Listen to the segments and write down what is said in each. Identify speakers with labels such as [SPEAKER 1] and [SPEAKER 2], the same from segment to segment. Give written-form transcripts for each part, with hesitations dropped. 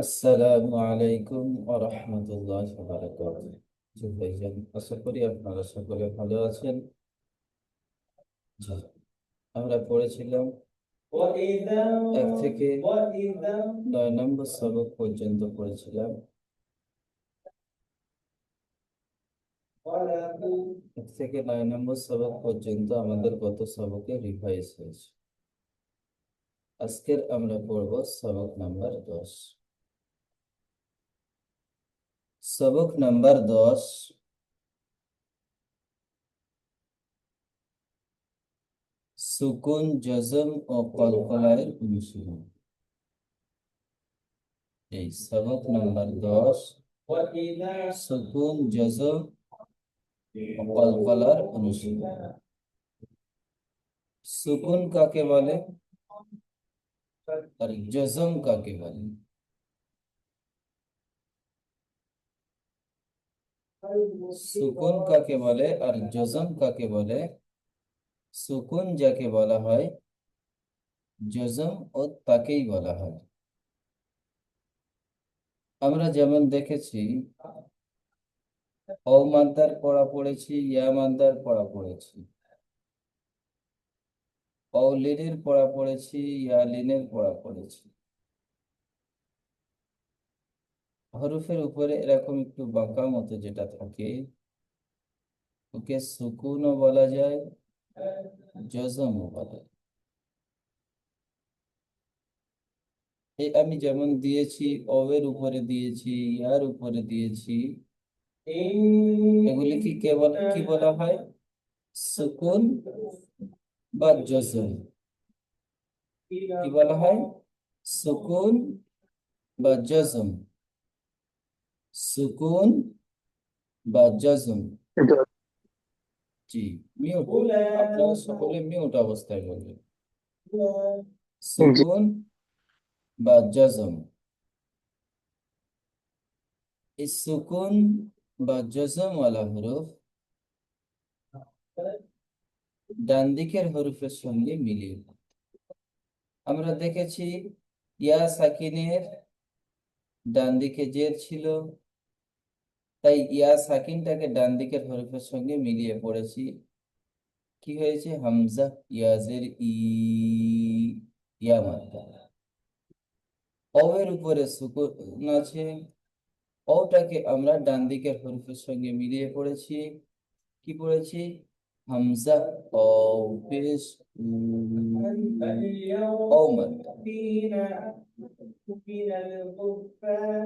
[SPEAKER 1] আসসালামু আলাইকুম ওয়া রাহমাতুল্লাহি ওয়া বারাকাতুহু। জি ভাইজান, আশা করি আপনারা সকলে ভালো আছেন। জি, আমরা পড়েছিলাম এক থেকে 9 নম্বর সবক পর্যন্ত পড়েছিলাম। এক থেকে 9 নম্বর সবক পর্যন্ত আমাদের গত সবকে রিভাইজ হয়েছে। আজকের আমরা পড়ব সবক নাম্বার 10। সবক নাম্বার 10, সুকুন, জজম ও কলকলায়ের অনুশীলন। এই সবক নাম্বার 10, সুকুন, জজম ও কলকলার অনুশীলন। সুকুন কাকে বলে আর জজম কাকে বলে? সুকুন কাকে বলে আর জজম কাকে বলে? সুকুন যাকে বলা হয়, জজম ও তাকেই বলা হয়। আমরা যেমন দেখেছি, অ মাদ্দার পড়া পড়েছি, ইয়া মাদ্দার পড়া পড়েছি, অ লিনের পড়া পড়েছি, ইয়া লিনের পড়া পড়েছি। হরফের উপরে এরকম একটু বাঁকা মতো যেটা থাকে, ওকে সুকুনও বলা যায়, জজমও বলা যায়। এই আমি যেমন দিয়েছি, অবের উপরে দিয়েছি, ইয়ার উপরে দিয়েছি, এগুলিকে কেবল কি বলা হয়? সুকুন বা জজম। কি বলা হয়? সুকুন বা জজম। সুকুন বা জজম। জি, মিউট। আপনারা সকলে মিউট অবস্থায় বলবেন।
[SPEAKER 2] জি।
[SPEAKER 1] সুকুন বা জজম। এই সুকুন বা জজম ওয়ালা হরফ ডান দিকের হরফের সঙ্গে মিলিয়ে। আমরা দেখেছি, ইয়া সাকিনের ডান দিকে জের ছিল, তাই ইয়া সাকিনটাকে ডান দিকের হরফের সঙ্গে মিলিয়ে পড়েছি। কি হয়েছে? হামজা, ইয়াজের ই, ইয়া মাদ্দা। অবের উপরে সুকুন আছে, অটাকে আমরা ডান দিকের হরফের সঙ্গে মিলিয়ে পড়েছি। কি পড়েছি? হামজা, ও পেশ, উ, ও মাদ্দা।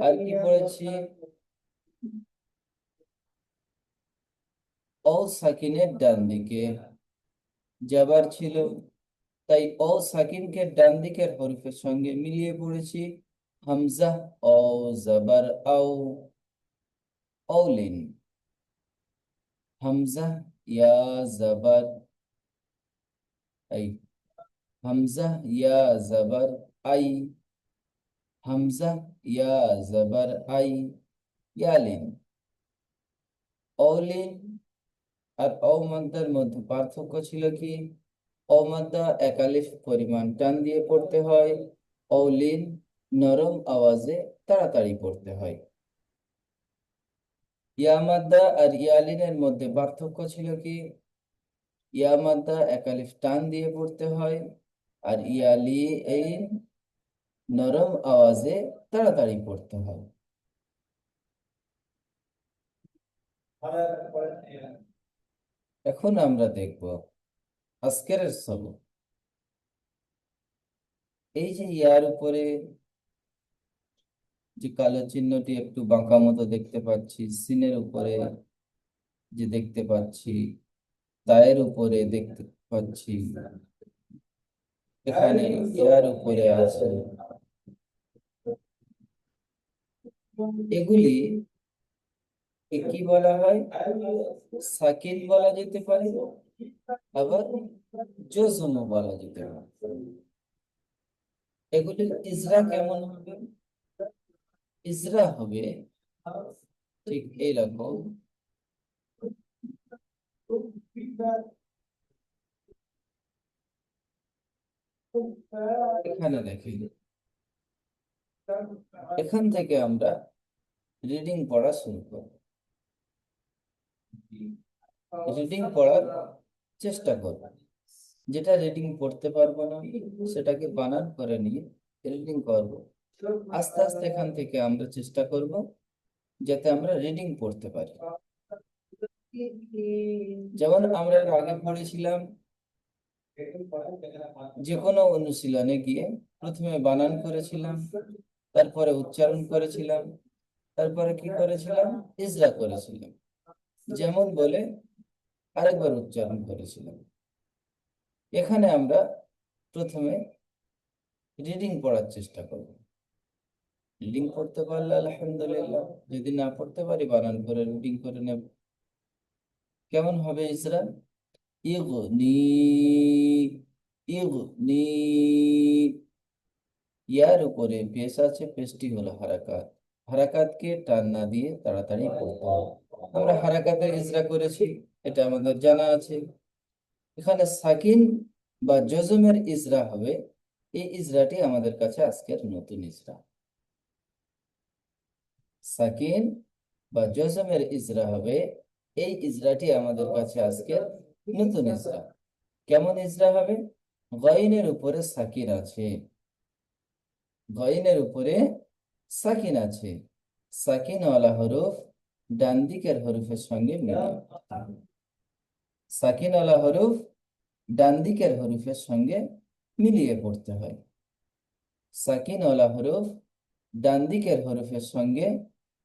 [SPEAKER 1] আর কি পড়েছি? ও সাকিনের ডান দিকে জাবার ছিল, তাই ও সাকিনকে ডান দিকের হরফের সঙ্গে মিলিয়ে পড়েছি। হামজা, ও জবর আও, औलिन। হামজা, ইয়া জবর আই, হামজা ইয়া জবর আই, হামজা ইয়া জবর আই, ইয়ালিন। औलिन আর অ মাদ্দার মধ্যে পার্থক্য ছিল কি? অ মাদ্দা একালিফ পরিমাণ টান দিয়ে পড়তে হয়, औलिन নরম আওয়াজে তাড়াতাড়ি পড়তে হয়। ইয়া মাদ্দা আর ইয়ালিনের মধ্যে পার্থক্য ছিল কি? ইয়া মাদ্দা একালিফ টান দিয়ে পড়তে হয়, আর ইয়ালি এই নরম আওয়াজে তাড়াতাড়ি পড়তে হয়। এখন আমরা দেখব আজকের সবক। এই যে ইয়ার উপরে যে কালো চিহ্নটি একটু বাঁকা মতো দেখতে পাচ্ছি, সিনের উপরে যে দেখতে পাচ্ছি, তায়ের উপরে দেখতে পাচ্ছি, এখানে ইয়ার উপরে আছে, এগুলি কি বলা হয়? সাকিন বলা যেতে পারে, আবার জজমও বলা যেতে পারে। এগুলির ইজরা কেমন হবে? ইজরা হবে ঠিক এইরকম। এখানে দেখেন, এখান থেকে আমরা রিডিং পড়া শুরু করব। রিডিং পড়ার চেষ্টা করব। যেটা রিডিং পড়তে পারবো না সেটাকে বানান করে নিয়ে রিডিং করব। আস্তে আস্তে এখান থেকে আমরা চেষ্টা করব যাতে আমরা রিডিং পড়তে পারি। যেমন আমরা এর আগে পড়েছিলাম, যে কোনো অনুশীলনে গিয়ে প্রথমে বানান করেছিলাম, তারপরে উচ্চারণ করেছিলাম, তারপরে কি করেছিলাম, ইজরা করেছিলাম। যেমন বলে আরেকবার উচ্চারণ করেছিলাম। এখানে আমরা প্রথমে রিডিং পড়ার চেষ্টা করব। রিডিং পড়তে পারলে আলহামদুলিল্লাহ, যদি না পড়তে পারি বানান করে রিডিং করে নেব। কেমন হবে ইজরা? ইগনি, ইগনি। ইয়ার উপরে পেশ আছে, পেশটি হলো হারাকাত। হারাকাতকে টান না দিয়ে তাড়াতাড়ি পড়তে হবে। আমরা হারাকাতের ইজরা করেছি, এটা আমাদের জানা আছে। এখানে সাকিন বা জজমের ইজরা হবে। এই ইজরাটি আমাদের কাছে আজকের নতুন ইজরা। সাকিন বা জজমের ইজরা হবে, এই ইজরাটি আমাদের কাছে আজকের নতুন ইজরা। কেমন ইজরা হবে? গইনের উপরে সাকিন আছে, গইনের উপরে সাকিন আছে। সাকিনওয়ালা হরফ ডান দিকের হরফের সঙ্গে মিলে, সাকিনওয়ালা হরফ ডান দিকের হরফের সঙ্গে মিলিয়ে পড়তে হয়। সাকিনওয়ালা হরফ ডান দিকের হরফের সঙ্গে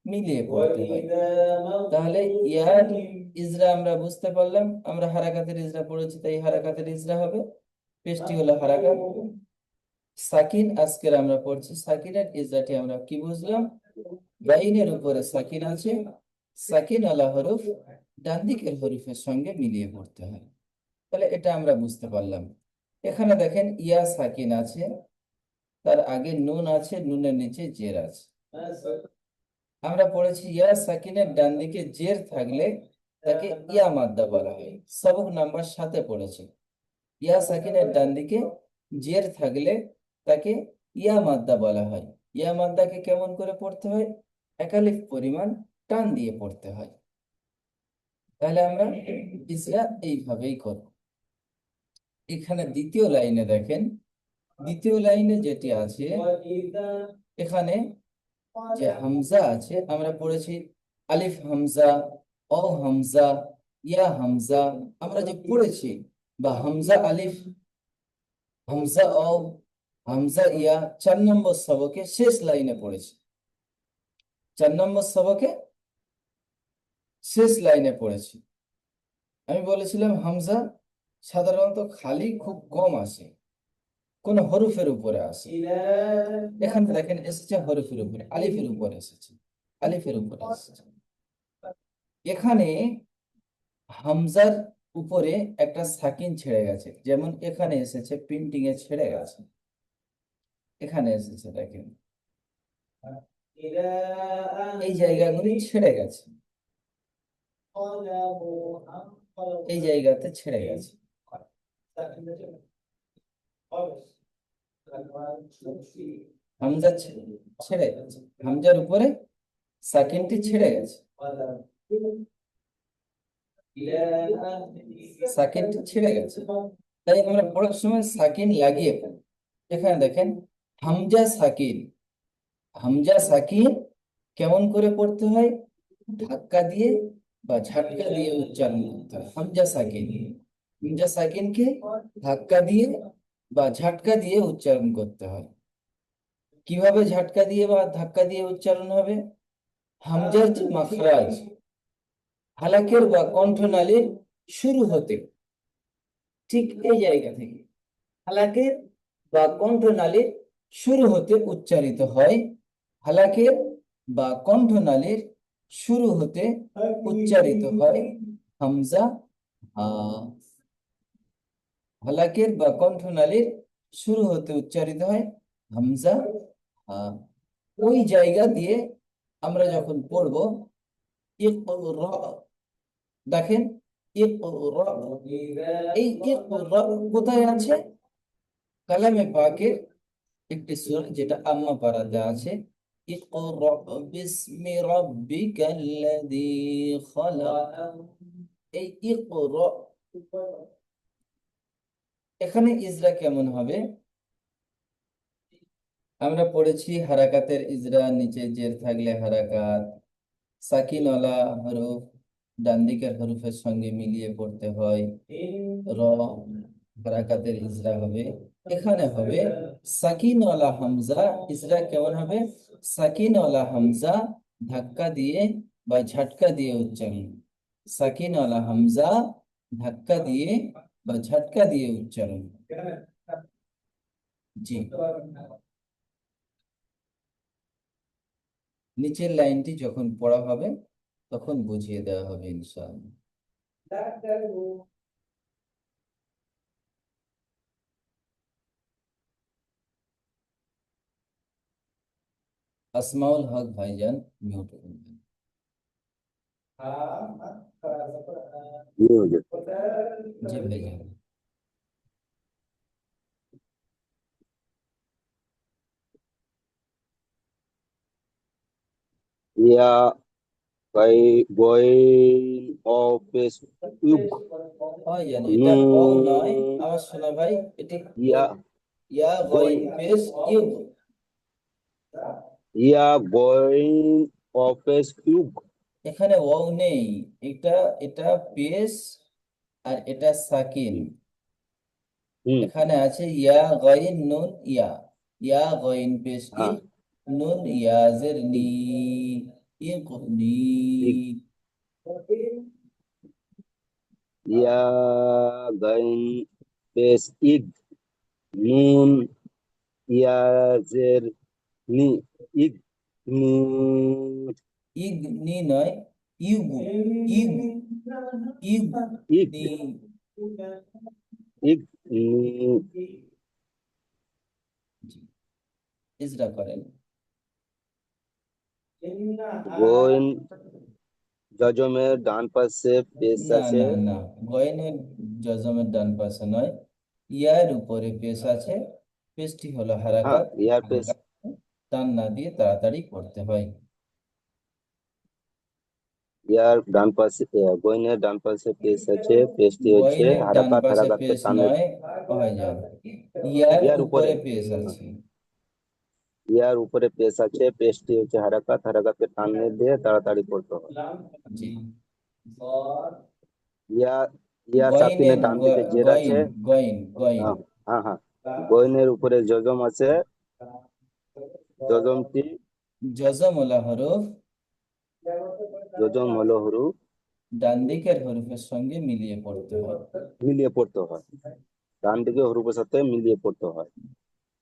[SPEAKER 1] মিলিয়ে পড়তে হয়। তাহলে ইয়ার ইজরা আমরা বুঝতে পারলাম। আমরা হারাকাতের ইজরা পড়েছি, তাই হারাকাতের ইজরা হবে। পেশটি হলো হারাকাত। সাকিন আজকের আমরা পড়ছি, সাকিনের ইজরাটি আমরা কি বুঝলাম? গাইনের উপরে সাকিন আছে, সাকিন আলা হরফ ডান দিকের হরফের সঙ্গে মিলিয়ে পড়তে হয়। তাহলে এটা আমরা বুঝতে পারলাম। এখানে দেখেন ইয়া সাকিন আছে, তার আগে নুন আছে, নুনের নিচে জের আছে। আমরা পড়েছি ইয়া সাকিনের ডান দিকে জের থাকলে তাকে ইয়া মাদ্দা বলা হয়। সবক নাম্বার 7-এ পড়েছি। ইয়া সাকিনের ডান দিকে জের থাকলে তাকে ইয়া মাদ্দা বলা হয়। ইয়া মাদ্দাকে কেমন করে পড়তে হয়? একালিফ পরিমাণ টান দিয়ে পড়তে হয়। তাহলে আমরা ইসরা এইভাবেই করব। এখানে দ্বিতীয় লাইনে দেখেন, দ্বিতীয় লাইনে যেটি আছে, এখানে যে হামজা আছে আমরা পড়েছি আলিফ হামজা, অ হামজা, ইয়া হামজা। আমরা যে পড়েছি বা হামজা আলিফ, হামজা অ, হামজা ইয়া 4 নম্বর সবকে শেষ লাইনে পড়েছি। 4 নম্বর সবকে শেষ লাইনে পড়েছি। আমি বলেছিলাম হামজা সাধারণত খালি খুব কম আসে, কোন হরফের উপরে আসে। এখানে দেখেন এসেছে হরফের উপরে, আলিফের উপরে এসেছে, আলিফের উপরে এসেছে। এখানে হামজার উপরে একটা সাকিন ছেড়ে গেছে, যেমন এখানে এসেছে, প্রিন্টিং এ ছেড়ে গেছে। এখানে এসেছে দেখেন, এই জায়গাগুলি ছেড়ে গেছে, এই জায়গাতে ছেড়ে গেছে। হামজা ছেড়ে গেছে, হামজার উপরে সাকিনটি ছেড়ে গেছে, সাকিনটি ছেড়ে গেছে। তাই আমরা পড়ার সময় সাকিন লাগিয়ে পড়ি। এখানে দেখেন হামজা সাকিন, হামজা সাকিন কেমন করে পড়তে হয়? ধাক্কা দিয়ে বা ঝাটকা দিয়ে উচ্চারণ করতে হয়। হামজা সাকিন, হামজা সাকিনকে ধাক্কা দিয়ে বা ঝাটকা দিয়ে উচ্চারণ করতে হয়। কিভাবে ঝাটকা দিয়ে বা ধাক্কা দিয়ে উচ্চারণ হবে? হামজার যে মাখরাজ, হালাকের বা কণ্ঠনালীর শুরু হতে, ঠিক এই জায়গা থেকে হালাকের বা কণ্ঠনালীর শুরু হতে উচ্চারিত হয়। হালাকের বা কণ্ঠনালীর শুরু হতে উচ্চারিত হয় হামজা হা। হালাকের বা কণ্ঠনালীর শুরু হতে উচ্চারিত হয় হামজা হা। ওই জায়গা দিয়ে আমরা যখন পড়ব, ইকরা, দেখেন ইকরা, এই ইকরা কোথায় আছে? কালামে পাকের একটি সূরা যেটা আম্মা পারাতে আছে, ইকরা বিসমি রাব্বিকাল্লাযী খালাক। এই ইকরা, এখানে ইজরা কেমন হবে? আমরা পড়েছি হারাকাতের ইজরা, নিচে জের থাকলে হারাকাত, সাকিনওয়ালা হরফ ডান দিকের হরফের সঙ্গে মিলিয়ে পড়তে হয়, র হারাকাতের ইজরা হবে। এখানে হবে সাকিনওয়ালা হামজা। ইজরা কেমন হবে? সাকিনওয়ালা হামজা ধাক্কা দিয়ে বা ঝটকা দিয়ে উচ্চারণ। সাকিনওয়ালা হামজা ধাক্কা দিয়ে বা ঝটকা দিয়ে উচ্চারণ। জি, নিচের লাইনটি যখন পড়া হবে তখন বুঝিয়ে দেওয়া হবে ইনশাআল্লাহ। আসমাউল হক ভাইজান মিউট করবেন। জি ভাইজান।
[SPEAKER 2] ইয়া going of yug
[SPEAKER 1] ভাইজান এটা ও নয় আমার সোনা ভাই, এটি
[SPEAKER 2] ইয়া
[SPEAKER 1] ইয়া গইন
[SPEAKER 2] going
[SPEAKER 1] পেশ ইউগ।
[SPEAKER 2] going of yug
[SPEAKER 1] এখানে ও নেই, এটা এটা পেশ আর এটা সাকিন।
[SPEAKER 2] হুম
[SPEAKER 1] এখানে আছে ইয়া গইন নুন ইয়া, ইয়া গইন পেশ ই,
[SPEAKER 2] হ্যাঁ
[SPEAKER 1] নুন ইয়াজের নি,
[SPEAKER 2] ই-
[SPEAKER 1] ইগনি।
[SPEAKER 2] ই- ইয়া going space ig nun ইয়াজের নি ig নি
[SPEAKER 1] ইগনি নয়, ইগু, ইগু, ইগু
[SPEAKER 2] ig
[SPEAKER 1] নি।
[SPEAKER 2] ig ni
[SPEAKER 1] জি, ইজরা করেন।
[SPEAKER 2] going জজমের ডান পাশে পেশ
[SPEAKER 1] না
[SPEAKER 2] আছে
[SPEAKER 1] না না, গয়নের জজমের ডান পাশে নয়, ইয়ার উপরে পেশ আছে। পেশটি হলো
[SPEAKER 2] হ্যাঁ
[SPEAKER 1] হারাকাত।
[SPEAKER 2] ইয়ার পেশ
[SPEAKER 1] হারাকাত টান না দিয়ে তাড়াতাড়ি করতে হয়।
[SPEAKER 2] ইয়ার ডান পাশে গইনের ডান পাশে পেশ আছে পেশটি হচ্ছে
[SPEAKER 1] গয়নের ডান
[SPEAKER 2] হারাকাত
[SPEAKER 1] পাশে
[SPEAKER 2] হারাকাতকে
[SPEAKER 1] পেশ
[SPEAKER 2] টানে
[SPEAKER 1] নয়, হয় যাবে। ইয়ার
[SPEAKER 2] ইয়ার উপরে
[SPEAKER 1] উপরে পেশ
[SPEAKER 2] হ্যাঁ,
[SPEAKER 1] আছে।
[SPEAKER 2] ইয়ার উপরে পেশ আছে পেশটি হচ্ছে হারাকাত হারাকাতকে টানে দিয়ে তাড়াতাড়ি করতে হয়
[SPEAKER 1] জি,
[SPEAKER 2] ইয়া ইয়া সাকিনের
[SPEAKER 1] গয়নের
[SPEAKER 2] ডান দিকে জের
[SPEAKER 1] গইন
[SPEAKER 2] আছে
[SPEAKER 1] গইন গইন।
[SPEAKER 2] হ্যাঁ হ্যাঁ হ্যাঁ গইনের উপরে জজম আছে জজমটি
[SPEAKER 1] জজম ওলা হরফ
[SPEAKER 2] জজম হলো হরু
[SPEAKER 1] ডান দিকের হরফের সঙ্গে মিলিয়ে পড়তে হয়।
[SPEAKER 2] মিলিয়ে পড়তে হয় ডান দিকে হরুপের সাথে মিলিয়ে পড়তে হয়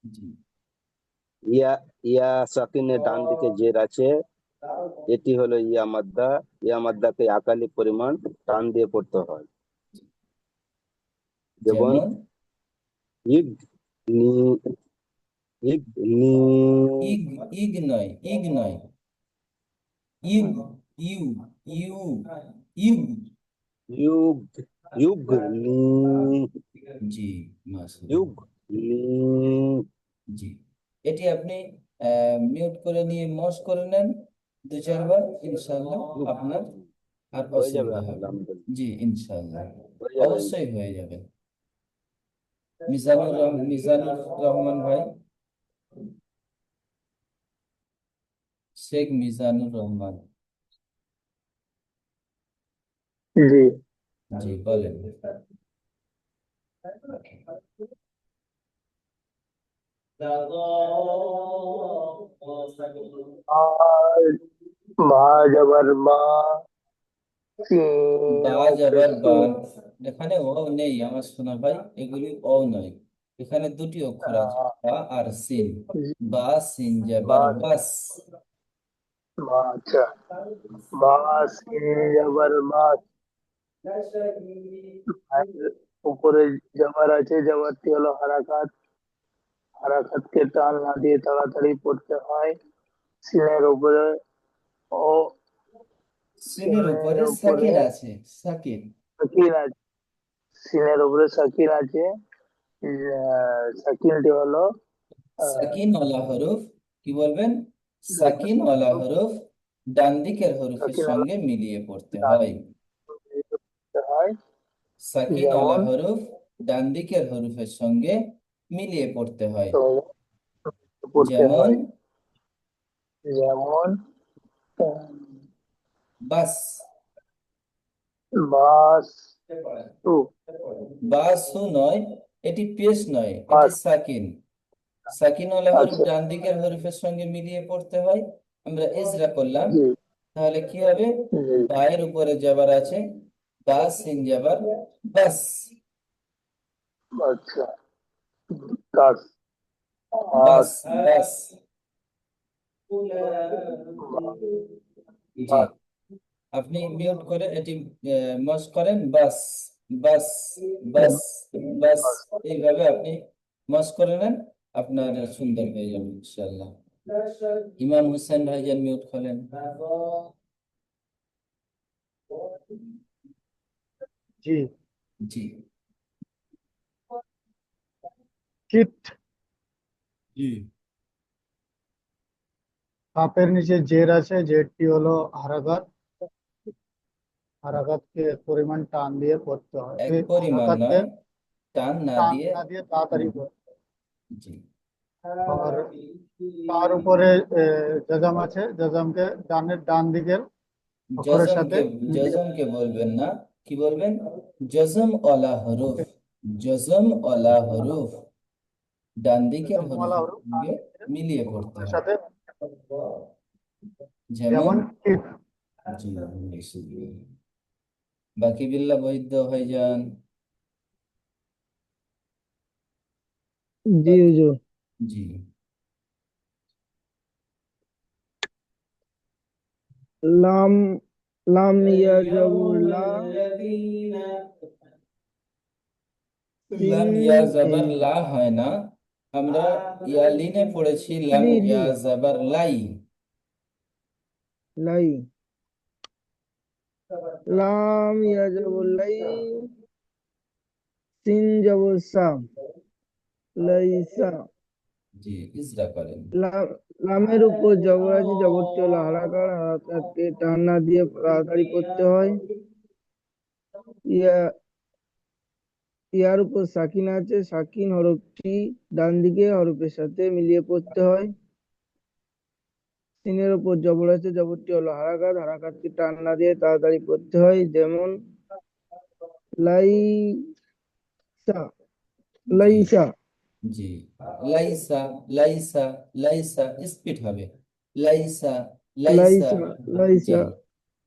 [SPEAKER 1] জি,
[SPEAKER 2] ইয়া ইয়া সাকিনের ডান দিকে জের আছে এটি হলো ইয়া মাদ্দাকে একালিক পরিমাণ টান দিয়ে পড়তে হয় যেমন
[SPEAKER 1] যেমন
[SPEAKER 2] ইগ নি ইগ নি
[SPEAKER 1] ইগ, ইগ নয়, ইগ নয়, ইগ, ইউ, ইউ, ইউ।
[SPEAKER 2] ইউগ ইউগ নি
[SPEAKER 1] জি, মাশাআল্লাহ।
[SPEAKER 2] ইউগ নি
[SPEAKER 1] জি, এটি আপনি মিউট করে নিয়ে মস করে নেন দু চারবার, ইনশাআল্লাহ
[SPEAKER 2] ইউগ
[SPEAKER 1] আপনার আর
[SPEAKER 2] হয়ে যাবে
[SPEAKER 1] অসুবিধা হবে না।
[SPEAKER 2] আলহামদুলিল্লাহ
[SPEAKER 1] জি, ইনশাআল্লাহ
[SPEAKER 2] হয়ে যাবে
[SPEAKER 1] অবশ্যই হয়ে যাবে। মিজানুর রহমান ভাই, শেখ মিজানুর রহমান।
[SPEAKER 3] জি,
[SPEAKER 1] জি বলেন।
[SPEAKER 3] আর মা যাবার মা,
[SPEAKER 1] বা
[SPEAKER 3] সিন
[SPEAKER 1] যাবার
[SPEAKER 3] অপেশু,
[SPEAKER 1] বা, এখানে ও নেই আমার সোনা ভাই, এগুলি ও নয়। এখানে দুটি অক্ষর আছে, বা আর সিন। বা সিন যাবার
[SPEAKER 3] মা
[SPEAKER 1] বাস।
[SPEAKER 3] মা আচ্ছা, মা সিন যাবার মা, মায়ের উপরে যাবার আছে, যাবারটি হলো হারাকাত, হারাকাতকে টান না দিয়ে তাড়াতাড়ি পড়তে হয়। সিনের উপরে ও,
[SPEAKER 1] সিনের
[SPEAKER 3] সিনের
[SPEAKER 1] উপরে
[SPEAKER 3] উপরে
[SPEAKER 1] সাকিন আছে, সাকিন।
[SPEAKER 3] সাকিন আছে, সিনের উপরে সাকিন আছে। সাকিনটি হলো
[SPEAKER 1] সাকিনওয়ালা হরফ কি বলবেন? সাকিনওয়ালা হরফ ডান দিকের হরফের
[SPEAKER 3] সাকিন আলা
[SPEAKER 1] সঙ্গে মিলিয়ে পড়তে
[SPEAKER 3] ডান
[SPEAKER 1] হয়।
[SPEAKER 3] দিকে পড়তে হয়,
[SPEAKER 1] সাকিনওয়ালা
[SPEAKER 3] যেমন
[SPEAKER 1] হরফ ডান দিকের হরফের সঙ্গে মিলিয়ে পড়তে হয়।
[SPEAKER 3] তো পড়তে
[SPEAKER 1] যেমন
[SPEAKER 3] হয়, যেমন আহ,
[SPEAKER 1] বাস,
[SPEAKER 3] বাস টু,
[SPEAKER 1] বাসু নয়, এটি পেশ নয়, এটি
[SPEAKER 3] বাস।
[SPEAKER 1] সাকিন। সাকিনওয়ালা হরফ
[SPEAKER 3] আচ্ছা,
[SPEAKER 1] ডান দিকের হরফের সঙ্গে মিলিয়ে পড়তে হয়। আমরা ইজরা করলাম,
[SPEAKER 3] জি
[SPEAKER 1] তাহলে কি হবে?
[SPEAKER 3] জি,
[SPEAKER 1] বায়ের উপরে জবর আছে, বা সিন জবর বাস।
[SPEAKER 3] আচ্ছা, কাজ,
[SPEAKER 1] বাস
[SPEAKER 3] বাস,
[SPEAKER 1] বাস। জি,
[SPEAKER 3] বাস,
[SPEAKER 1] আপনি মিউট করে এটি মস করেন, বাস বাস বাস বাস।
[SPEAKER 3] বাস।
[SPEAKER 1] এইভাবে আপনি মস করে নেন, আপনার সুন্দর হয়ে যাবে ইনশাআল্লাহ। ইমাম হোসেন ভাইজান মিউট করেন।
[SPEAKER 4] জি।
[SPEAKER 1] জি
[SPEAKER 4] কিট,
[SPEAKER 1] জি
[SPEAKER 4] কাপের নিচে জের আছে, জেরটি হলো হারাকাত। হারাকাতকে এক পরিমাণ টান দিয়ে পড়তে হয়,
[SPEAKER 1] এক
[SPEAKER 4] এই
[SPEAKER 1] পরিমাণ
[SPEAKER 4] হারাকাতকে
[SPEAKER 1] নয়, টান না
[SPEAKER 4] টান
[SPEAKER 1] দিয়ে।
[SPEAKER 4] না দিয়ে তাড়াতাড়ি পড়তে
[SPEAKER 1] জি,
[SPEAKER 4] হয়। আর তার উপরে জাজাম আছে, জাজামকে ডান দিকের অক্ষরের সাথে
[SPEAKER 1] জজমকে
[SPEAKER 4] মিলিয়ে
[SPEAKER 1] জজমকে বলবেন না, কি বলবেন? জজম ওয়ালা হরুফ, জজম ওয়ালা হরুফ ডান দিকের
[SPEAKER 4] জাজামওয়ালা
[SPEAKER 1] হরফের
[SPEAKER 4] হরফ ডান
[SPEAKER 1] সঙ্গে
[SPEAKER 4] দিকের
[SPEAKER 1] মিলিয়ে পড়তে
[SPEAKER 4] অক্ষরের
[SPEAKER 1] হয়।
[SPEAKER 4] সাথে,
[SPEAKER 1] যেমন
[SPEAKER 4] যেমন কিট।
[SPEAKER 1] জি, বাকি বিল্লাহ বৈদ্য ভাইজান।
[SPEAKER 5] জি হুজুর।
[SPEAKER 1] জি
[SPEAKER 5] লাম, লাম ইয়া জবর লা, সিন
[SPEAKER 1] লাম ইয়া জবর লা হয় না, আমরা ইয়া লিনে পড়েছি লাম
[SPEAKER 5] লি
[SPEAKER 1] ইয়া
[SPEAKER 5] লি
[SPEAKER 1] জবর লাই।
[SPEAKER 5] লাই, লাম ইয়া জবর লাই, সিন জবর সা, লাইসা।
[SPEAKER 1] জি, ইজরা করেন।
[SPEAKER 5] লাম, লামের উপর জবর আছে, জবরটি হলো হারাকার, হারাকাতকে টান না দিয়ে তাড়াতাড়ি করতে হয়। ইয়া, ইয়ার উপর সাকিন আছে, সাকিন হরফটি ডান দিকে হরফের সাথে মিলিয়ে পড়তে হয়। সিনের উপর জবর আছে, জবরটি হলো হারাকাত, হারাকাতকে টান না দিয়ে তাড়াতাড়ি পড়তে হয়। যেমন লাইসা,
[SPEAKER 1] জি
[SPEAKER 5] লাইসা,
[SPEAKER 1] জি, লাইসা লাইসা লাইসা স্পিড হবে, লাইসা লাইসা।
[SPEAKER 5] লাইসা,
[SPEAKER 1] জি,
[SPEAKER 5] লাইসা,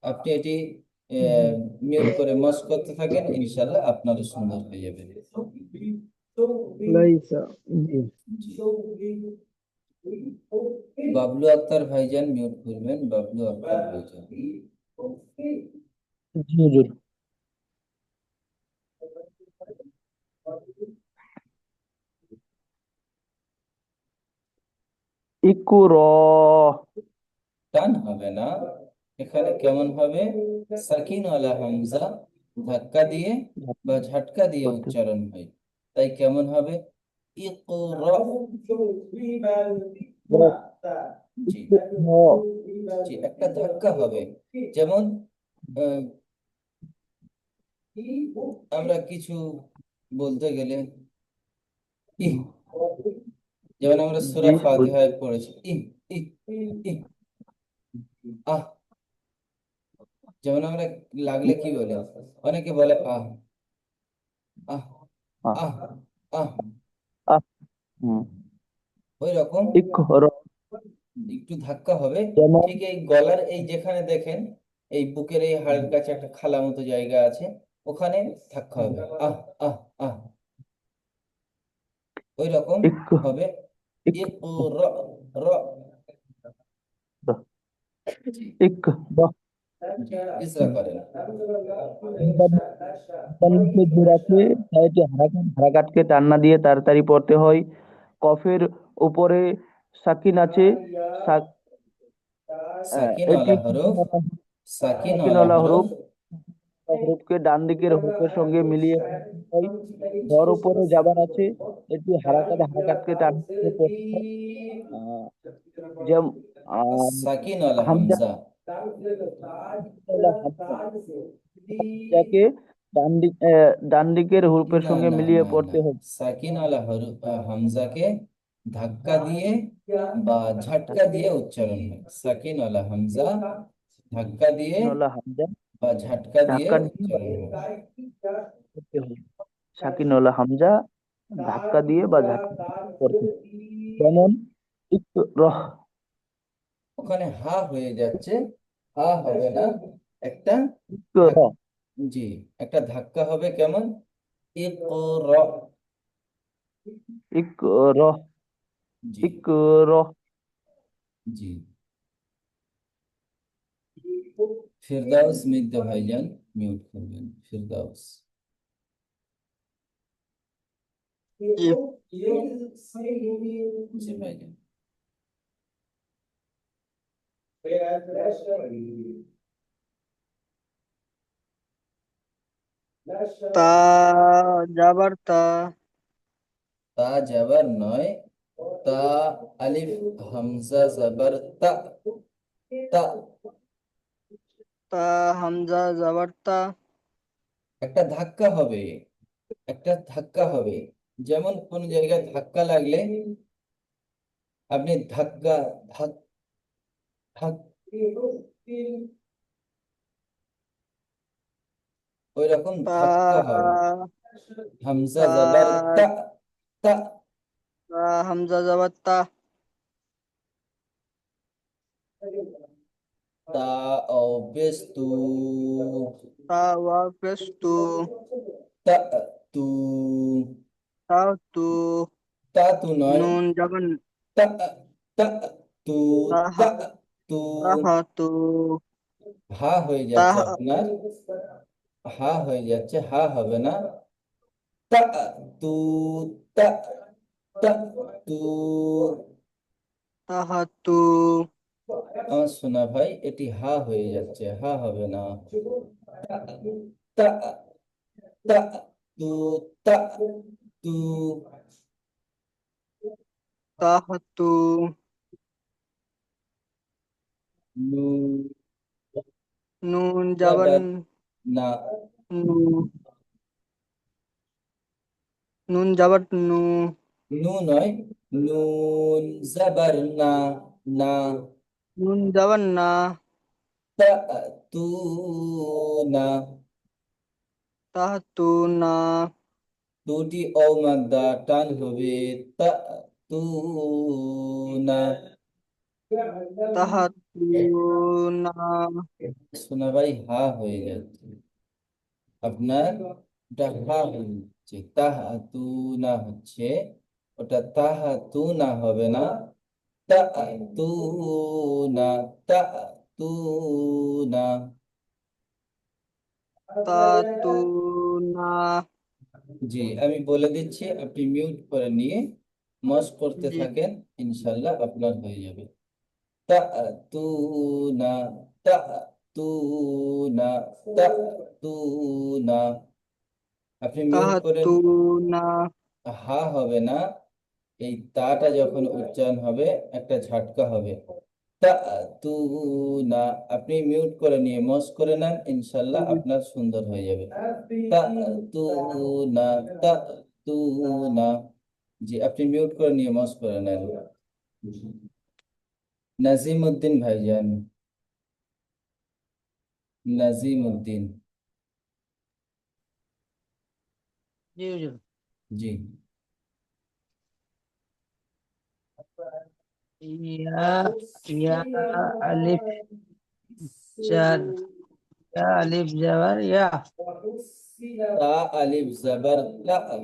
[SPEAKER 1] আপনি এটি মিউট করে মস করতে থাকেন, ইনশাল্লাহ আপনারও সুন্দর হয়ে যাবে।
[SPEAKER 5] লাইসা। জি।
[SPEAKER 1] বাবলু আক্তার ভাইজান মিউট করবেন, বাবলু আক্তার ভাইজান।
[SPEAKER 5] জি হুজুর। ইকুরা,
[SPEAKER 1] টান হবে না, এখানে কেমন হবে? সাকিনওয়ালা হামজা ধাক্কা দিয়ে বা ঝটকা দিয়ে উচ্চারণ হয়, তাই কেমন হবে? ইকরা। জি জি, একটা ধাক্কা হবে। যেমন আহ, আমরা কিছু বলতে গেলে ইহ, যেমন আমরা
[SPEAKER 5] জি
[SPEAKER 1] সূরা ফাতিহায় পড়েছি ইহ ইহ ইহ, আহ। যেমন আমরা লাগলে কি বলে? অনেকে বলে আহ আহ
[SPEAKER 5] আহ,
[SPEAKER 1] আহ আহ।
[SPEAKER 5] আহ, হুম।
[SPEAKER 1] ওই রকম
[SPEAKER 5] ইকরা,
[SPEAKER 1] একটু ধাক্কা হবে।
[SPEAKER 5] যেমন
[SPEAKER 1] ঠিক এই গলার এই যেখানে দেখেন, এই বুকের এই হাড়ের কাছে একটা খালা মতো জায়গা আছে, ওখানে ধাক্কা হবে, আহ আহ আহ। ওই রকম
[SPEAKER 5] ইক,
[SPEAKER 1] হবে।
[SPEAKER 5] ইক,
[SPEAKER 1] ইকরা, র। জি
[SPEAKER 5] ইকরা।
[SPEAKER 1] জি, ইসরা করেন।
[SPEAKER 5] যে জোড়াকে সাইডে হারাকাতকে টান না দিয়ে তাড়াতাড়ি পড়তে হয়। কফের উপরে সাকিন আছে,
[SPEAKER 1] সাকিন
[SPEAKER 5] এটি
[SPEAKER 1] ওয়ালা হরফ, সাকিন ওয়ালা
[SPEAKER 5] সাকিনওয়ালা
[SPEAKER 1] হরফ
[SPEAKER 5] হরফ হরফকে ডান দিকের হরফের সঙ্গে মিলিয়ে হয়। ধর উপরে জাবার আছে, এটি হারাকাতকে টান দিয়ে পড়তে হয়। আহ, যেমন
[SPEAKER 1] সাকিন ওয়ালা
[SPEAKER 5] হামজা
[SPEAKER 1] হামজা।
[SPEAKER 5] ওয়ালা হামজা, হামজাকে ডান দিকের হরফের
[SPEAKER 1] না
[SPEAKER 5] সঙ্গে
[SPEAKER 1] না
[SPEAKER 5] মিলিয়ে
[SPEAKER 1] না না,
[SPEAKER 5] পড়তে হবে।
[SPEAKER 1] সাকিন ওয়ালা হামজাকে ধাক্কা দিয়ে বা ঝটকা দিয়ে উচ্চারণ হয়। সাকিন ওয়ালা হামজা ধাক্কা দিয়ে
[SPEAKER 5] ওয়ালা হামজা
[SPEAKER 1] বা ঝটকা দিয়ে
[SPEAKER 5] ধাক্কা দিয়ে
[SPEAKER 1] উচ্চারণ হয়।
[SPEAKER 5] পড়তে হবে। সাকিনওয়ালা হামজা ধাক্কা দিয়ে বা ঝাঁকা দিয়ে পড়তে হবে। যেমন ইকরহ,
[SPEAKER 1] ওখানে হা হয়ে যাচ্ছে, হা হবে না, একটা
[SPEAKER 5] ইকরহ,
[SPEAKER 1] ধাক- জি, একটা ধাক্কা হবে কেমন, ইকর।
[SPEAKER 5] ইকরহ,
[SPEAKER 1] জি
[SPEAKER 5] ইকরহ।
[SPEAKER 1] জি। ফিরদাউস মিদ্দা ভাইজান মিউট করবেন, ফিরদাউস।
[SPEAKER 3] জি।
[SPEAKER 1] জি ভাইজান।
[SPEAKER 3] তা যাবার তা।
[SPEAKER 1] তা জবর নয়, তা আলিফ হামজা জবর তা। তা
[SPEAKER 3] তা হামজা যাবার তা।
[SPEAKER 1] একটা ধাক্কা হবে, একটা ধাক্কা হবে। যেমন কোন জায়গায় ধাক্কা লাগলে আপনি ধাক্কা, ধাক ধাক, ওই রকম ধাক্কা হবে।
[SPEAKER 3] তা
[SPEAKER 1] হামজা জবর
[SPEAKER 3] তা
[SPEAKER 1] তা। তা
[SPEAKER 3] তা হামজা যাবার তা।
[SPEAKER 1] তা ও বেস্তু।
[SPEAKER 3] তা ওয়া পেশ তু।
[SPEAKER 1] তা তু।
[SPEAKER 3] তা তু।
[SPEAKER 1] তা তু নয়,
[SPEAKER 3] নুন যাবার
[SPEAKER 1] তা তা তু।
[SPEAKER 3] তাহা
[SPEAKER 1] তা তু।
[SPEAKER 3] তাহা তু।
[SPEAKER 1] হা হয়ে যাচ্ছে
[SPEAKER 3] তাহা
[SPEAKER 1] আপনার, হা হয়ে যাচ্ছে, হা হবে না। তা তু। তা তা তু।
[SPEAKER 3] তাহা তু।
[SPEAKER 1] আমার শোনা ভাই, এটি হা হয়ে যাচ্ছে, হা হবে না। তা তা তু। তা তু।
[SPEAKER 3] তাহা তু।
[SPEAKER 1] নুন
[SPEAKER 3] নুন যাবার
[SPEAKER 1] জবর না,
[SPEAKER 3] নু। নুন যাবার নু।
[SPEAKER 1] নু নয়, নুন জবর না, না।
[SPEAKER 3] নুন যাবার না।
[SPEAKER 1] তা তু না,
[SPEAKER 3] তাহা তু না।
[SPEAKER 1] দুটি ও মাদ্দা টান হবে, তা তু না।
[SPEAKER 3] তাহা তু না।
[SPEAKER 1] শোনা ভাই, হা হয়ে যাচ্ছে আপনার, ওটা হা হয়ে যাচ্ছে, তাহা তু না হচ্ছে, ওটা তাহা তু না হবে না, তা তু না, তা তু না।
[SPEAKER 3] তা তু না।
[SPEAKER 1] জি, আমি বলে দিচ্ছি, আপনি মিউট করে নিয়ে মস্ক করতে
[SPEAKER 3] জি।
[SPEAKER 1] থাকেন, ইনশাল্লাহ আপনার হয়ে যাবে। তাতুনা, তাতুনা, তাতুনা। আপনি মিউট
[SPEAKER 3] তাহা
[SPEAKER 1] করেন,
[SPEAKER 3] তু না।
[SPEAKER 1] হা হবে না। এই তাটা যখন উচ্চারণ হবে, একটা ঝটকা হবে, তাতুনা। আপনি মিউট করে নিয়ে মস করে নেন, ইনশাল্লাহ আপনার সুন্দর হয়ে যাবে। তাতুনা, তাতুনা। জি, আপনি মিউট করে নিয়ে মস করে নেন। নাজিম উদ্দিন ভাইজান, নাজিম উদ্দিন।
[SPEAKER 3] জি হুজুর।
[SPEAKER 1] জি।
[SPEAKER 3] ইয়া ইয়া আলিফ জার। ইয়া আলিফ জাবার ইয়া।
[SPEAKER 1] তা আলিফ জবর তা,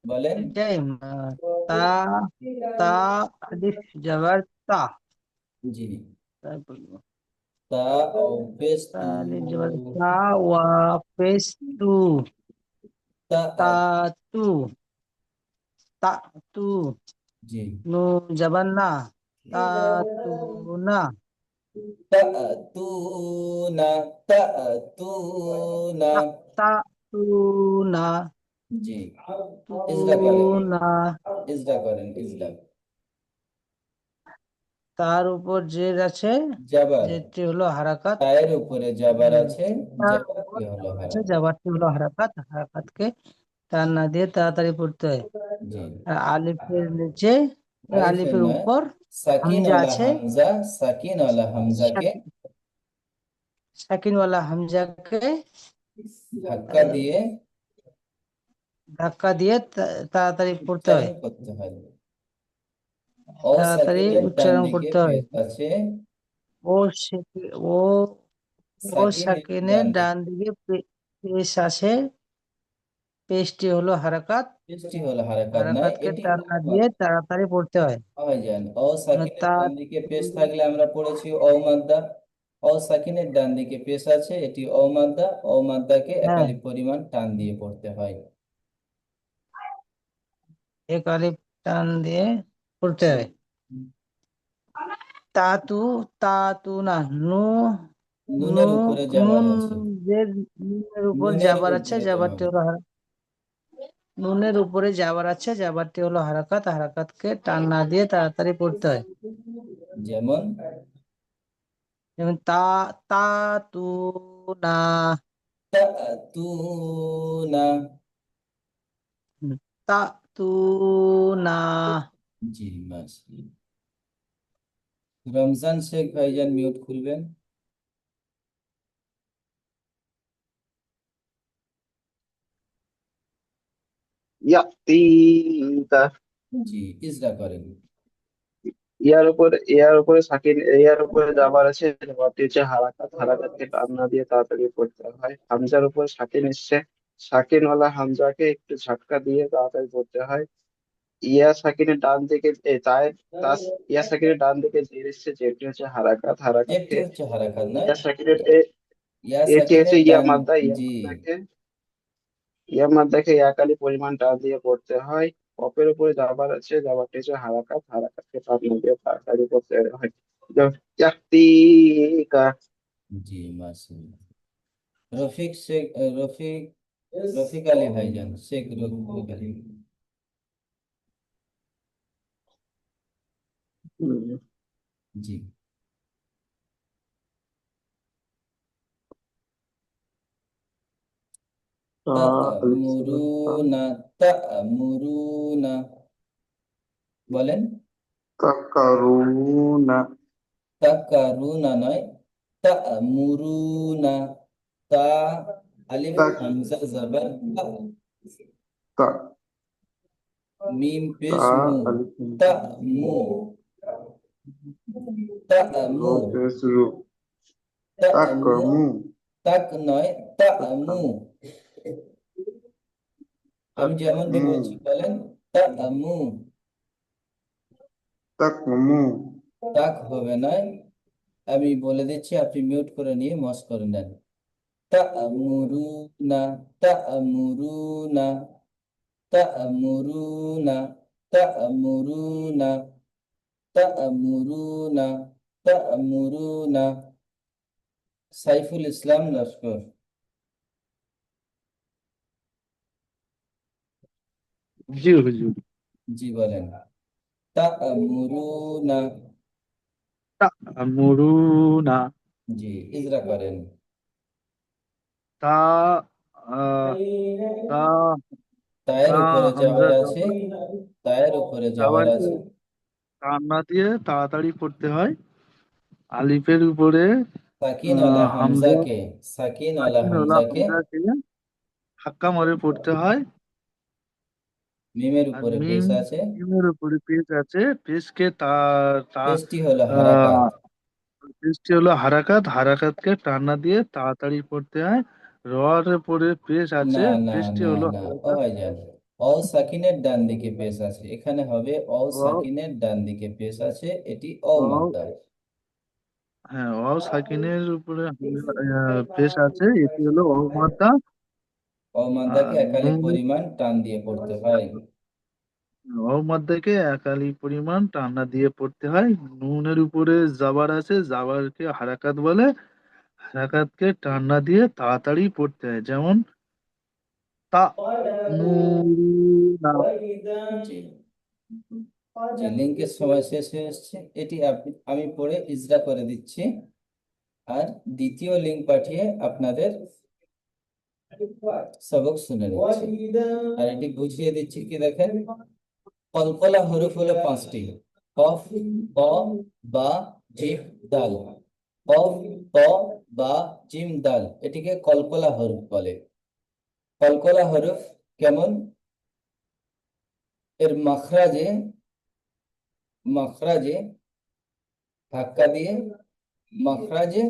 [SPEAKER 1] বলেন।
[SPEAKER 3] এটাই তা তা আলিফ জাবার তা।
[SPEAKER 1] জি।
[SPEAKER 3] তাই বলবো।
[SPEAKER 1] তা ও পেশ
[SPEAKER 3] তা
[SPEAKER 1] তু।
[SPEAKER 3] আলিফ জাবার তা ওয়া পেশ তু।
[SPEAKER 1] তা
[SPEAKER 3] তা তু। তা তু।
[SPEAKER 1] জি।
[SPEAKER 3] নু জাবার না। তা তু না।
[SPEAKER 1] তাতুনা, তাতুনা।
[SPEAKER 3] তা তু না
[SPEAKER 1] জি,
[SPEAKER 3] তু
[SPEAKER 1] ইজরা করেন,
[SPEAKER 3] না
[SPEAKER 1] ইজরা করেন, ইজরা।
[SPEAKER 3] তার উপর জের আছে,
[SPEAKER 1] জাবার,
[SPEAKER 3] জেরটি হলো হারাকাত।
[SPEAKER 1] তায়ের উপরে জাবার
[SPEAKER 3] হুম,
[SPEAKER 1] আছে,
[SPEAKER 3] তার উপর
[SPEAKER 1] জাবারটি হলো
[SPEAKER 3] জাবার আছে,
[SPEAKER 1] হারাকাত।
[SPEAKER 3] জাবারটি হলো হারাকাত, হারাকাতকে টান না দিয়ে তাড়াতাড়ি পড়তে হয়।
[SPEAKER 1] জি,
[SPEAKER 3] আর আলিফের নিচে,
[SPEAKER 1] আলিফের
[SPEAKER 3] আলিফের
[SPEAKER 1] নয়,
[SPEAKER 3] উপর
[SPEAKER 1] সাকিন
[SPEAKER 3] হামজা
[SPEAKER 1] ওয়ালা
[SPEAKER 3] আছে,
[SPEAKER 1] হামজা, সাকিন ওয়ালা হামজাকে
[SPEAKER 3] সাকিনওয়ালা হামজাকে
[SPEAKER 1] ধাক্কা দিয়ে
[SPEAKER 3] ধাক্কা দিয়ে তাড়াতাড়ি পড়তে
[SPEAKER 1] উচ্চারণ
[SPEAKER 3] হয়,
[SPEAKER 1] করতে হয়।
[SPEAKER 3] তাড়াতাড়ি
[SPEAKER 1] সাকিনের ডান
[SPEAKER 3] উচ্চারণ
[SPEAKER 1] দিকে
[SPEAKER 3] করতে হয়।
[SPEAKER 1] পেশ আছে,
[SPEAKER 3] ও সে- ও ও
[SPEAKER 1] সাকিনের
[SPEAKER 3] সাকিনের
[SPEAKER 1] ডান
[SPEAKER 3] ডান
[SPEAKER 1] দিকে
[SPEAKER 3] দিকে পেশ আছে, পেশটি হলো হারাকাত,
[SPEAKER 1] পেশটি হলো হারাকাত নয়,
[SPEAKER 3] হারাকাতকে
[SPEAKER 1] এটি
[SPEAKER 3] টান না দিয়ে তাড়াতাড়ি পড়তে হয়।
[SPEAKER 1] ভাইজান। সাকিনের
[SPEAKER 3] তা
[SPEAKER 1] ডান দিকে পেশ থাকলে আমরা পড়েছি মাদ্দা। সাকিনের ডান দিকে পেশ আছে, এটি মাদ্দা। মাদ্দাকে
[SPEAKER 3] হ্যাঁ,
[SPEAKER 1] একালি পরিমাণ টান দিয়ে পড়তে হয়।
[SPEAKER 3] এক আলিফ টান দিয়ে পড়তে হয়। তাতু, তাতু না, নু, নু,
[SPEAKER 1] নুনের উপরে জাবার
[SPEAKER 3] নুন,
[SPEAKER 1] আছে,
[SPEAKER 3] যে নুনের উপর
[SPEAKER 1] নুনের
[SPEAKER 3] জাবার আছে,
[SPEAKER 1] উপরে
[SPEAKER 3] জাবারটি
[SPEAKER 1] জাবার।
[SPEAKER 3] হলো নুনের উপরে জাবার আছে, জাবারটি হলো হারাকাত, হারাকাতকে টান না দিয়ে তাড়াতাড়ি পড়তে হয়।
[SPEAKER 1] যেমন
[SPEAKER 3] যেমন তা তু না,
[SPEAKER 1] তাতুনা।
[SPEAKER 3] তা তু না।
[SPEAKER 1] জি, মাশাআল্লাহ। রমজান শেখ ভাইজান মিউট খুলবেন।
[SPEAKER 2] ইয়াতিকা,
[SPEAKER 1] জি, ইজরা করেন।
[SPEAKER 2] ইয়ার উপরে সাকিন, ইয়ার উপরে জাবার আছে, জাবারটি হচ্ছে হারাকাত, হারাকাতকে টান না দিয়ে তাড়াতাড়ি পড়তে হয়। হামজার উপর সাকিন এসছে, সাকিনওয়ালা হামজাকে একটু ঝটকা দিয়ে তাড়াতাড়ি পড়তে হয়। ইয়া সাকিনের ডান দিকে তায়ের তাস, ইয়া সাকিনের ডান দিকে জের এসছে, যেটি হচ্ছে হারাকাত,
[SPEAKER 1] একটি
[SPEAKER 2] হারাকাতকে
[SPEAKER 1] হচ্ছে হারাকাত নয়,
[SPEAKER 2] ইয়া সাকিনের
[SPEAKER 1] ইয়া
[SPEAKER 2] এটি হচ্ছে
[SPEAKER 1] সাকিনের
[SPEAKER 2] ইয়া
[SPEAKER 1] ডান।
[SPEAKER 2] মাদ্দা,
[SPEAKER 1] জি,
[SPEAKER 2] ইয়া মাদ্দাকে ইয়াকালি পরিমাণ টান দিয়ে পড়তে হয়। কপের উপরে জাবার আছে, জাবারটি হচ্ছে হারাকাত, হারাকাতকে টান না দিয়ে তাড়াতাড়ি পড়তে হয়। যেমন ইয়াতিকা।
[SPEAKER 1] জি, মাশাআল্লাহ। রফিক শেখ, রফিক, রফিক আলী ভাইজান, শেখ রফিক আলী। জি, তা'মুরুনা, তা'মুরুনা, বলেন।
[SPEAKER 4] তাকারুনা,
[SPEAKER 1] তাকারুনা নয়, তা'মুরুনা। তা, আলিফ
[SPEAKER 4] তাক
[SPEAKER 1] হামজা জবর তা,
[SPEAKER 4] তা
[SPEAKER 1] মিম
[SPEAKER 4] তা
[SPEAKER 1] পেশ মু,
[SPEAKER 4] আলিফ
[SPEAKER 1] তা মু, তা
[SPEAKER 4] রো
[SPEAKER 1] মু,
[SPEAKER 4] পেশ রু,
[SPEAKER 1] তা মু।
[SPEAKER 4] তাকামু,
[SPEAKER 1] তাক নয়, তা মু।
[SPEAKER 4] তাকাম,
[SPEAKER 1] আমি যেমনটি
[SPEAKER 4] তাকামু,
[SPEAKER 1] বলছি বলেন, তা মু।
[SPEAKER 4] তাকামু,
[SPEAKER 1] তাক হবে নয়, আমি বলে দিচ্ছি, আপনি মিউট করে নিয়ে মস করে নেন। তা'মুরুনা, তা'মুরুনা, তা'মুরুনা, তা'মুরুনা, তা'মুরুনা, তা'মুরুনা। সাইফুল ইসলাম লস্কর।
[SPEAKER 5] জি হুজুর।
[SPEAKER 1] জি, বলেন। তা'মুরুনা।
[SPEAKER 5] তা'মুরুনা,
[SPEAKER 1] জি, ইজরা করেন।
[SPEAKER 5] তা আহ, তা
[SPEAKER 1] তায়ের
[SPEAKER 5] তা
[SPEAKER 1] উপরে
[SPEAKER 5] হামজা
[SPEAKER 1] যাবার আছে,
[SPEAKER 5] জবর,
[SPEAKER 1] তায়ের উপরে যাবার
[SPEAKER 5] জাবারকে
[SPEAKER 1] আছে।
[SPEAKER 5] টান না দিয়ে তাড়াতাড়ি পড়তে হয়। আলিফের উপরে
[SPEAKER 1] সাকিন আলা
[SPEAKER 5] হামজা,
[SPEAKER 1] হামজাকে, সাকিন আলা
[SPEAKER 5] সাকিন ওলা
[SPEAKER 1] হামজাকে
[SPEAKER 5] হামজাকে ধাক্কা মারে পড়তে হয়।
[SPEAKER 1] মিমের
[SPEAKER 5] আর
[SPEAKER 1] উপরে পেশ আছে,
[SPEAKER 5] মিমের উপরে পেজ আছে, পেজকে তা তা
[SPEAKER 1] পেশটি হলো হারাকাত।
[SPEAKER 5] আহ, পেজটি হলো হারাকাত, হারাকাতকে টানা দিয়ে তাড়াতাড়ি পড়তে হয়। রর উপরে পেজ আছে,
[SPEAKER 1] না, না,
[SPEAKER 5] পেজটি
[SPEAKER 1] না,
[SPEAKER 5] হলো
[SPEAKER 1] না, ও
[SPEAKER 5] হারাকাত।
[SPEAKER 1] ভাইজান, সাকিনের ডান দিকে পেশ আছে, এখানে হবে
[SPEAKER 5] ওয়াও,
[SPEAKER 1] সাকিনের ডান দিকে পেশ আছে, এটি
[SPEAKER 5] ওয়াও,
[SPEAKER 1] মাদ্দা।
[SPEAKER 5] হ্যাঁ, ওয়াও সাকিনের উপরে পেজ আছে, এটি হলো অমাদ্দা।
[SPEAKER 1] মাদ্দাকে
[SPEAKER 5] আর
[SPEAKER 1] একালি
[SPEAKER 5] নুন,
[SPEAKER 1] পরিমাণ টান দিয়ে পড়তে হয়।
[SPEAKER 6] অমাদ্যাকে একালি পরিমাণ টান্না দিয়ে পড়তে হয়। নুনের উপরে জাবার আছে, জাবারকে হারাকাত বলে, হারাকাতকে টান্না দিয়ে তাড়াতাড়ি পড়তে হয়। যেমন তা মুরুনা।
[SPEAKER 1] জি জি, লিঙ্কের সময় শেষ হয়ে এসছে। এটি আমি পড়ে ইজরা করে দিচ্ছি, আর দ্বিতীয় লিঙ্ক পাঠিয়ে আপনাদের সবক শুনে নিচ্ছি। আর এটি বুঝিয়ে দিচ্ছি কি দেখেন, কলকলা হরফ হলো 5টি: কফ, ক, বা, জিম, দাল। কফ, ক, বা, জিম, দাল, এটিকে কলকলা হরফ বলে। কলকলা হরফ কেমন? এর মাখরাজে মাখরাজে ধাক্কা দিয়ে মাখরাজে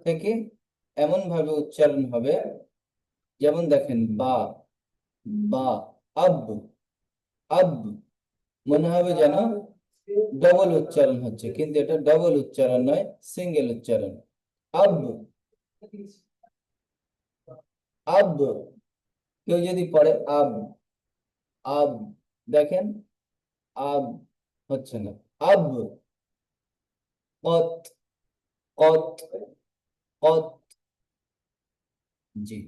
[SPEAKER 1] থেকে এমন ভাবে উচ্চারণ হবে, যেমন দেখেন বা, বা, আব, আব, মনে হবে যেন ডবল উচ্চারণ হচ্ছে, কিন্তু এটা ডবল উচ্চারণ নয়, সিঙ্গেল উচ্চারণ। আব, আব। কেউ যদি পড়ে আব, আব, দেখেন আব হচ্ছে না, আব। কত, কত, কত। জি,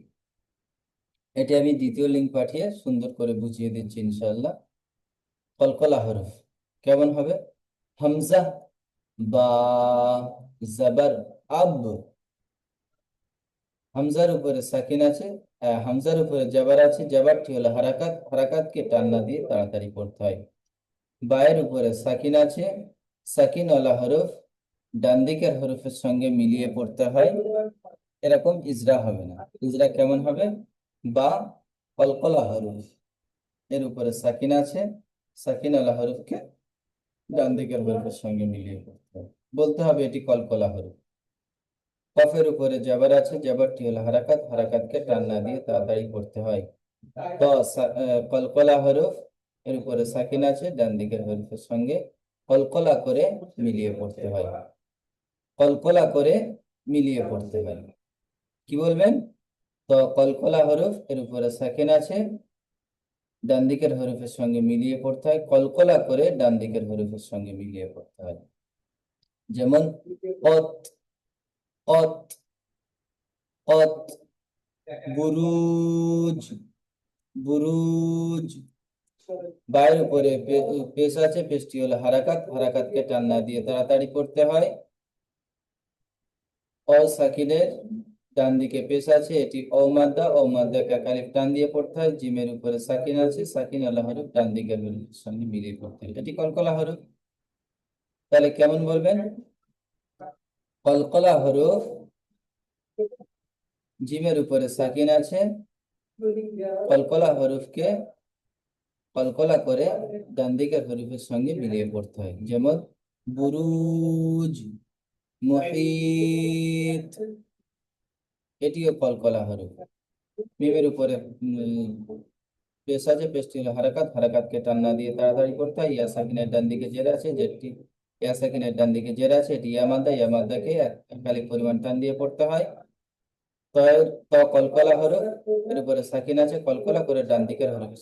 [SPEAKER 1] এটি আমি দ্বিতীয় লিঙ্ক পাঠিয়ে সুন্দর করে বুঝিয়ে দিচ্ছি ইনশাআল্লাহ। কলকলা হরফ কেমন হবে? হামজা, বা, জবর, আব। হামজার উপরে সাকিন আছে, হামজার উপরে জবর আছে, জবরটি হলো হারাকাত, হারাকাতকে টান্না দিয়ে তাড়াতাড়ি পড়তে হয়। বায়ের উপরে সাকিন আছে, সাকিন ওয়ালা হরফ ডান দিকের হরফের সঙ্গে মিলিয়ে পড়তে হয়। এরকম ইজরা হবে না। ইজরা কেমন হবে? বা, কলকলা হরফ, এর উপরে সাকিন আছে, সাকিন ওয়ালা হরফকে ডান দিকের হরফের সঙ্গে মিলিয়ে পড়তে হবে, বলতে হবে এটি কলকলা হরফ। কফের উপরে জবর আছে, জবরটি হলো হারাকাত, হারাকাতকে টান না দিয়ে তাড়াতাড়ি পড়তে হয়। তো কলকলা হরফ, এর উপরে সাকিন আছে, ডান দিকের হরফের সঙ্গে কলকলা করে মিলিয়ে পড়তে হয়। কলকলা করে মিলিয়ে পড়তে হয়। কি বলবেন? তো কলকলা হরফ, এর উপরে সাকিন আছে, ডান দিকের হরফের সঙ্গে মিলিয়ে পড়তে হয়, কলকলা করে ডান দিকের হরফের সঙ্গে মিলিয়ে পড়তে হয়। যেমন কত, কত, কত, বুরুজ, বুরুজ। বায়ের উপরে পেশ আছে, পেশটি হলো হারাকাত, হারাকাতকে টান না দিয়ে তাড়াতাড়ি পড়তে হয়। অ সাকিনের ডান দিকে পেশ আছে, এটি অমাদ্দা, অমাদ্দাকে কালিফ টান দিয়ে পড়তে হয়। জিমের উপরে সাকিন আছে, সাকিন আল্লাহ হরফ ডান দিকের হরফের সঙ্গে মিলিয়ে পড়তে হয়, এটি কলকলা হরফ। তাহলে কেমন বলবেন? কলকলা হরফ, জিমের উপরে সাকিন আছে, কলকলা হরফকে কলকলা করে ডান দিকের হরফের সঙ্গে মিলিয়ে পড়তে হয়। যেমন বুরুজ, মুহিত, এটিও কলকলা হরফ। মিমের উপরে পেশ আছে, পেশটি হলো হারাকাত, হারাকাতকে টান না দিয়ে তাড়াতাড়ি করতে হয়। ইয়া সাকিনের ডান দিকে জের আছে, যেটি ইয়া সাকিনের ডান দিকে জের আছে, এটি ইয়ামাদ্দা, ইয়ামাদ্দাকে একালিক পরিমাণ টান দিয়ে পড়তে হয়। তো কলকলা হরফ, এর উপরে সাকিন আছে, কলকলা করে ডান দিকের হরফের